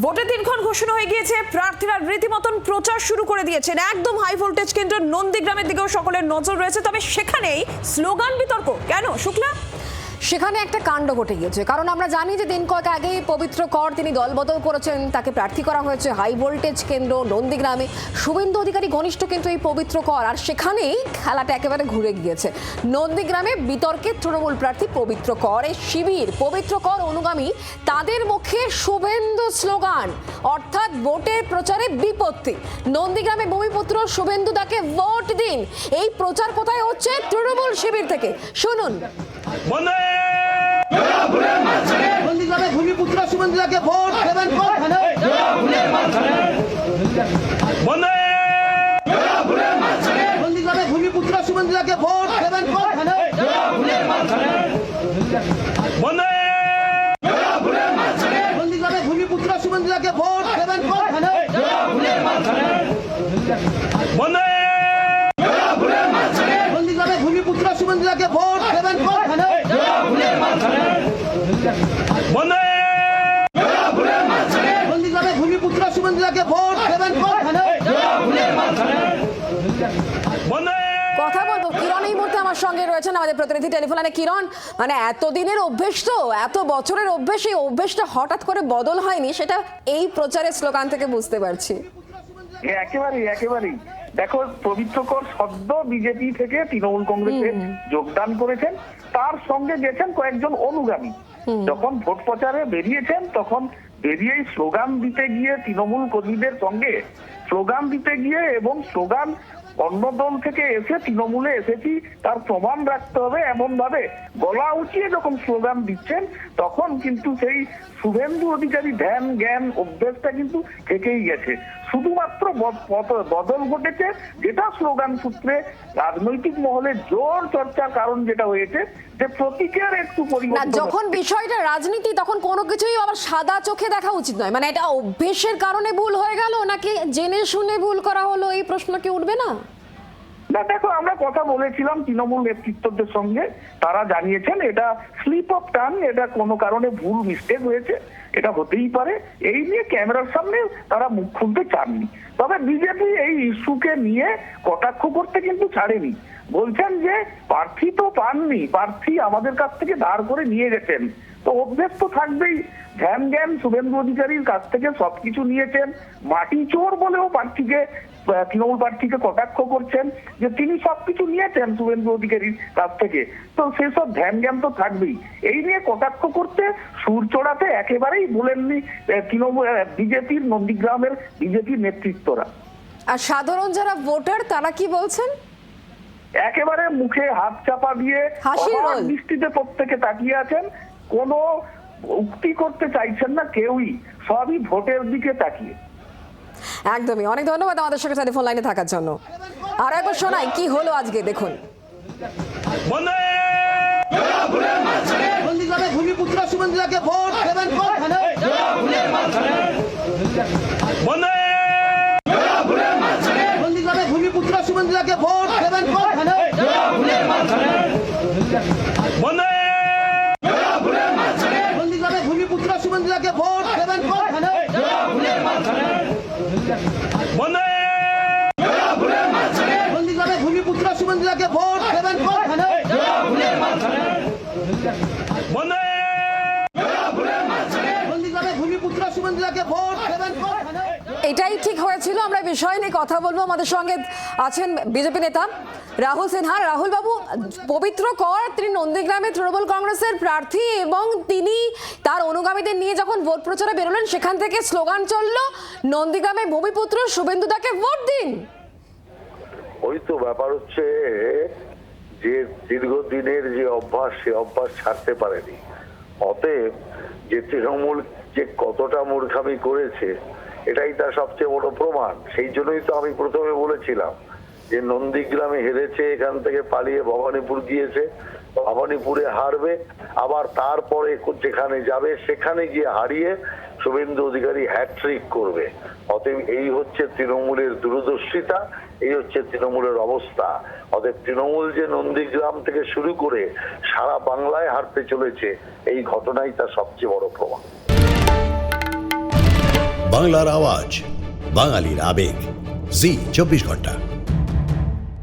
ভোটের দিনক্ষণ ঘোষণা হয়ে গিয়েছে, প্রার্থীরা রীতিমতন প্রচার শুরু করে দিয়েছেন। একদম হাই ভোল্টেজ কেন্দ্র নন্দীগ্রামের দিকেও সকলের নজর রয়েছে। তবে সেখানেই স্লোগান বিতর্ক কেন শুক্লা? সেখানে একটা কাণ্ড ঘটে গিয়েছে, কারণ আমরা জানি যে দিন কয়েক আগেই পবিত্র কর তিনি দলবদল করেছেন, তাকে প্রার্থী করা হয়েছে হাই ভোল্টেজ কেন্দ্র নন্দীগ্রামে। শুভেন্দু অধিকারী ঘনিষ্ঠ কিন্তু এই পবিত্র কর, আর সেখানেই খেলাটা একেবারে ঘুরে গিয়েছে। নন্দীগ্রামে বিতর্কে তৃণমূল প্রার্থী পবিত্র করের শিবির, পবিত্র কর অনুগামী তাদের মুখে শুভেন্দু স্লোগান, অর্থাৎ ভোটের প্রচারে বিপত্তি। নন্দীগ্রামে ভূমিপুত্র শুভেন্দু দাকে ভোট দিন, এই প্রচার কোথায় হচ্ছে? তৃণমূল শিবির থেকে শুনুন। নন্দীগ্রামে ভূমিপুত্র শুভেন্দু দাকে ভোট দেবেন কোনখানে? নন্দীগ্রামে ভূমিপুত্র শুভেন্দু দাকে ভোট দেবেন কোনখানে? নন্দীগ্রামে ভূমিপুত্র শুভেন্দু দাকে ভোট দেবেন কোনখানে? নন্দীগ্রামে ভূমিপুত্র শুভেন্দু দাকে ভোট দেবেন কোনখানে? নন্দীগ্রামে ভূমিপুত্র শুভেন্দু দাকে ভোট দেবেন কোনখানে? কথা বলবো কিরণ এই মুহূর্তে আমার সঙ্গে রয়েছেন, আমাদের প্রতিনিধি টেলিফোনে। কিরণ, মানে এতদিনের অভ্যেস, তো এত বছরের অভ্যেস, এই অভ্যেসটা হঠাৎ করে বদল হয়নি, সেটা এই প্রচারের স্লোগান থেকে বুঝতে পারছি। একেবারেই দেখো, পবিত্র কর সদ্য বিজেপি থেকে তৃণমূল কংগ্রেসে যোগদান করেছেন, তার সঙ্গে গেছেন কয়েকজন অনুগামী। যখন ভোট প্রচারে বেরিয়েছেন তখন বেরিয়েই স্লোগান দিতে গিয়ে তৃণমূল কর্মীদের সঙ্গে স্লোগান দিতে গিয়ে এবং স্লোগান অন্য দল থেকে এসে তৃণমূলে এসেছি তার প্রমাণ রাখতে হবে এমন ভাবে গলা উঁচিয়ে যখন স্লোগান দিচ্ছেন, তখন কিন্তু সেই শুভেন্দু অধিকারী ধ্যান জ্ঞান অভ্যেসটা কিন্তু থেকেই গেছে। শুধুমাত্র বদল ঘটেছে যেটা স্লোগান সূত্রে রাজনৈতিক মহলে জোর চর্চার কারণ যেটা হয়েছে যে প্রতীকের একটু পরিবর্তন। যখন বিষয়টা রাজনীতি তখন কোনো কিছুই আবার সাদা চোখে দেখা উচিত নয়। মানে এটা অভ্যেসের কারণে ভুল হয়ে গেল নাকি জেনে শুনে ভুল করা হলো, এই প্রশ্ন কি উঠবে না? না দেখো, আমরা কথা বলেছিলাম তৃণমূল নেতৃত্বদের সঙ্গে, তারা জানিয়েছেন এটা স্লিপ অফ টাং, এটা কোনো কারণে ভুল মিস্টেক হয়েছে, এটা হতেই পারে। এই নিয়ে ক্যামেরার সামনে তারা মুখ খুলতে চাননি। তবে বিজেপি এই ইস্যুকে নিয়ে কটাক্ষ করতে কিন্তু ছাড়েনি। বলছেন যে প্রার্থী তো পাননি, প্রার্থী আমাদের কাছ থেকে ধার করে নিয়ে গেছেন, তো অভ্যেস তো থাকবেই। ধ্যান জ্ঞান শুভেন্দু অধিকারীর কাছ থেকে সবকিছু নিয়েছেন, মাটি চোর বলেও তৃণমূল প্রার্থীকে কটাক্ষ করছেন যে তিনি সবকিছু নিয়েছেন শুভেন্দু অধিকারীর কাছ থেকে, তো সেসব ধ্যান জ্ঞান তো থাকবেই। এই নিয়ে কটাক্ষ করতে সুর চড়াতে একেবারেই বলেননি তৃণমূল বিজেপির নন্দীগ্রামের বিজেপির নেতৃত্বরা। আর সাধারণ যারা ভোটার তারা কি বলছেন? একেবারে মুখে হাত চাপা দিয়ে দৃষ্টিতে প্রত্যেকে তাকিয়ে আছেন, কোনো উক্তি করতে চাইছেন না কেউই, সবই ভোটের দিকে তাকিয়ে। একদমই, অনেক ধন্যবাদ আমাদের সঙ্গে টেলিফোন লাইনে থাকার জন্য। আর একবার শোনাই কি হলো আজকে, দেখুন। নন্দীগ্রামে ভূমিপুত্র শুভেন্দু দাকে ভোট দেবেন কোনখানে? নন্দীগ্রামে ভূমিপুত্র শুভেন্দু দাকে ভোট দেবেন কোনখানে? নন্দীগ্রামে ভূমিপুত্র শুভেন্দু দাকে ভোট দেবেন কোনখানে? নন্দীগ্রামে ভূমিপুত্র শুভেন্দু দাকে ভোট দেবেন কোনখানে? নন্দীগ্রামে ভূমিপুত্র শুভেন্দু দাকে ভোট দেবেন কোনখানে? এটাই ঠিক হয়েছিল। আমরা বিষয় নিয়ে কথা বলবো, আমাদের সঙ্গে আছেন বিজেপি নেতা রাহুল সিনহা। রাহুল বাবু, পবিত্র কর তিনি নন্দীগ্রামে তৃণমূল কংগ্রেসের প্রার্থী এবং তিনি তার অনুগামীদের নিয়ে যখন ভোট প্রচারে বেরোলেন সেখান থেকে স্লোগান চললো নন্দীগ্রামে ভূমিপুত্র শুভেন্দু দাকে ভোট দিন। ওই তো ব্যাপার হচ্ছে যে দীর্ঘদিনের যে অভ্যাস, সে অভ্যাস ছাড়তে পারেনি। অতএব যে তৃণমূল যে কতটা মূর্খামি করেছে এটাই তার সবচেয়ে বড় প্রমাণ। সেই জন্যই তো আমি প্রথমে বলেছিলাম যে নন্দীগ্রামে হেরেছে, এখান থেকে পালিয়ে ভবানীপুর গিয়েছে, ভবানীপুরে হারবে, আবার তারপরে যেখানে যাবে সেখানে গিয়ে হারিয়ে শুভেন্দু অধিকারী হ্যাট্রিক করবে। অতএব এই হচ্ছে তৃণমূলের দূরদর্শিতা, এই হচ্ছে তৃণমূলের অবস্থা। অতএব তৃণমূল যে নন্দীগ্রাম থেকে শুরু করে সারা বাংলায় হারতে চলেছে, এই ঘটনাই তার সবচেয়ে বড় প্রমাণ। বাংলার আওয়াজ, বাঙালির আবেগ, জি 24 ঘন্টা।